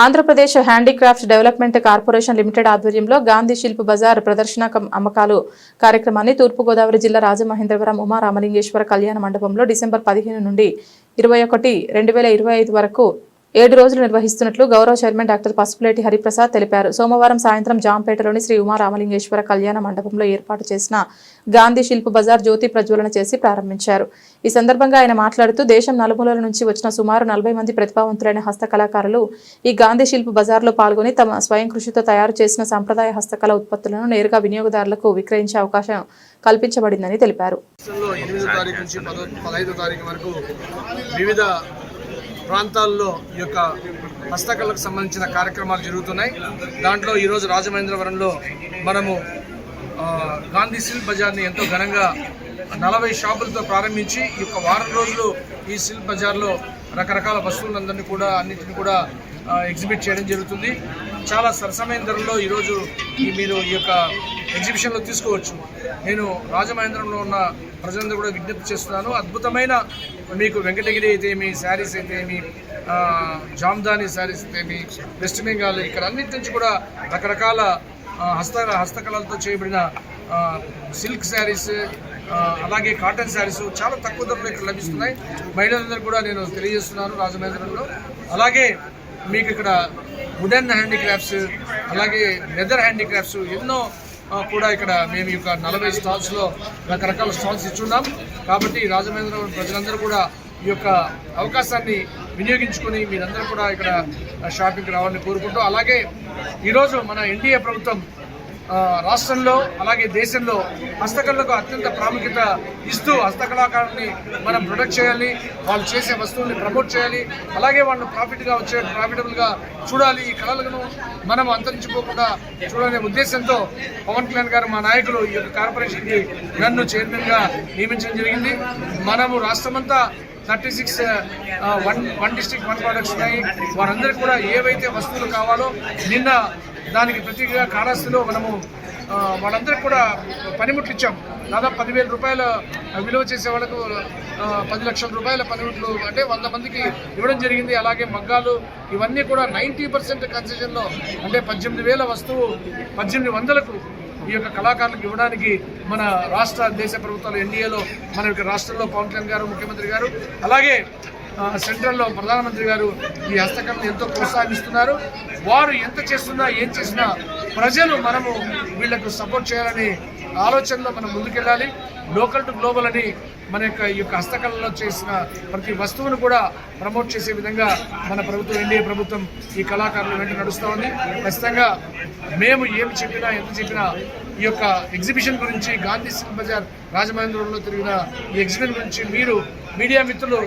Andhra Pradesh handicrafts development corporation limited ఆధ్వర్యంలో గాంధీ శిల్ప్ బజార్ ప్రదర్శన అమ్మకాలు కార్యక్రమాన్ని తూర్పుగోదావరి జిల్లా రాజమహేంద్రవరం ఉమా రామలింగేశ్వర కళ్యాణ మండపంలో డిసెంబర్ 15 నుండి 21, 2025 వరకు 7 రోజులు నిర్వహిస్తున్నట్లు గౌరవ చైర్మన్ డాక్టర్ పసుపులేటి హరిప్రసాద్ తెలిపారు. సోమవారం సాయంత్రం జాంపేటలోని శ్రీ ఉమా రామలింగేశ్వర కళ్యాణ మండపంలో ఏర్పాటు చేసిన గాంధీ శిల్ప్ బజార్ జ్యోతి ప్రజ్వలన చేసి ప్రారంభించారు. ఈ సందర్భంగా ఆయన మాట్లాడుతూ దేశం నలుమూలల నుంచి వచ్చిన సుమారు 40 మంది ప్రతిభావంతులైన హస్తకళాకారులు ఈ గాంధీ శిల్ప్ బజార్లో పాల్గొని తమ స్వయం కృషితో తయారు చేసిన సంప్రదాయ హస్తకళ ఉత్పత్తులను నేరుగా వినియోగదారులకు విక్రయించే అవకాశం కల్పించబడిందని తెలిపారు. ప్రాంతాల్లో ఈ యొక్క హస్తకళకు సంబంధించిన కార్యక్రమాలు జరుగుతున్నాయి. దాంట్లో ఈరోజు రాజమహేంద్రవరంలో మనము గాంధీ శిల్ప్ బజార్ని ఎంతో ఘనంగా 40 షాపులతో ప్రారంభించి ఈ యొక్క వారం రోజులు ఈ శిల్ప్ బజార్లో రకరకాల వస్తువులందరినీ కూడా అన్నింటినీ కూడా ఎగ్జిబిట్ చేయడం జరుగుతుంది. చాలా సరసమైన ధరల్లో ఈరోజు మీరు ఈ యొక్క ఎగ్జిబిషన్లో తీసుకోవచ్చు. నేను రాజమహేంద్రంలో ఉన్న ప్రజలందరూ కూడా విజ్ఞప్తి చేస్తున్నాను. అద్భుతమైన మీకు వెంకటగిరి అయితే మీ శారీస్ అయితే మీ జామ్దాని శారీస్ అయితే మీ వెస్ట్ బెంగాల్ ఇక్కడ అన్నిటి నుంచి కూడా రకరకాల హస్తకళలతో చేయబడిన సిల్క్ శారీస్ అలాగే కాటన్ శారీస్ చాలా తక్కువ ధరలో ఇక్కడ లభిస్తున్నాయి. మహిళలందరూ కూడా నేను తెలియజేస్తున్నాను రాజమహేంద్రంలో. అలాగే మీకు ఇక్కడ వుడెన్ హ్యాండీక్రాఫ్ట్స్ అలాగే లెదర్ హ్యాండీక్రాఫ్ట్స్ ఎన్నో కూడా ఇక్కడ మేము ఈ యొక్క 40 స్టాల్స్లో రకరకాల స్టాల్స్ ఇచ్చున్నాం. కాబట్టి రాజమహేంద్రవరం ప్రజలందరూ కూడా ఈ యొక్క అవకాశాన్ని వినియోగించుకొని మీరందరూ కూడా ఇక్కడ షాపింగ్కి రావాలని కోరుకుంటూ, అలాగే ఈరోజు మన ఎన్డీఏ ప్రభుత్వం రాష్ట్రంలో అలాగే దేశంలో హస్తకళలకు అత్యంత ప్రాముఖ్యత ఇస్తూ హస్తకళాకారుల్ని మనం ప్రొడక్ట్ చేయాలి, వాళ్ళు చేసే వస్తువుల్ని ప్రమోట్ చేయాలి, అలాగే వాళ్ళు ప్రాఫిటబుల్గా చూడాలి, ఈ కళలను మనం అంతరించిపోకుండా చూడాలనే ఉద్దేశంతో పవన్ కళ్యాణ్ గారు మా నాయకులు ఈ యొక్క కార్పొరేషన్కి నన్ను చైర్మన్గా నియమించడం జరిగింది. మనము రాష్ట్రమంతా 36 వన్ డిస్ట్రిక్ట్ 1 ప్రోడక్ట్స్ ఉన్నాయి. వారందరికీ కూడా ఏవైతే వస్తువులు కావాలో నిన్న దానికి ప్రతిగా కాళహస్తిలో మనము వాళ్ళందరికీ కూడా పనిముట్లు ఇచ్చాం. దాదాపు 10,000 రూపాయల విలువ చేసే వాళ్ళకు 10 లక్షల రూపాయల పనిముట్లు అంటే 100 మందికి ఇవ్వడం జరిగింది. అలాగే మగ్గాలు ఇవన్నీ కూడా 90% కన్సెషన్లో అంటే 18,000 వస్తువు 1800కు ఈ యొక్క కళాకారులకు ఇవ్వడానికి మన రాష్ట్ర దేశ ప్రభుత్వాలు ఎన్డీఏలో మన యొక్క రాష్ట్రంలో పవన్ కళ్యాణ్ గారు ముఖ్యమంత్రి గారు అలాగే సెంట్రల్లో ప్రధానమంత్రి గారు ఈ హస్తకళను ఎంతో ప్రోత్సహిస్తున్నారు. వారు ఎంత చేస్తున్నా ఏం చేసినా ప్రజలు మనము వీళ్లకు సపోర్ట్ చేయాలని ఆలోచనలో మనం ముందుకెళ్ళాలి. లోకల్ టు గ్లోబల్ అని మన ఈ యొక్క హస్తకళలో చేసిన ప్రతి వస్తువును కూడా ప్రమోట్ చేసే విధంగా మన ప్రభుత్వం ఎన్డీఏ ప్రభుత్వం ఈ కళాకారుల వెంట నడుస్తూ ఉంది. ఖచ్చితంగా మేము ఏమి చెప్పినా ఎంత చెప్పినా ఈ యొక్క ఎగ్జిబిషన్ గురించి గాంధీ శిల్ప్ బజార్ రాజమహేంద్రంలో తిరిగిన ఈ ఎగ్జిబిషన్ గురించి మీరు మీడియా మిత్రులు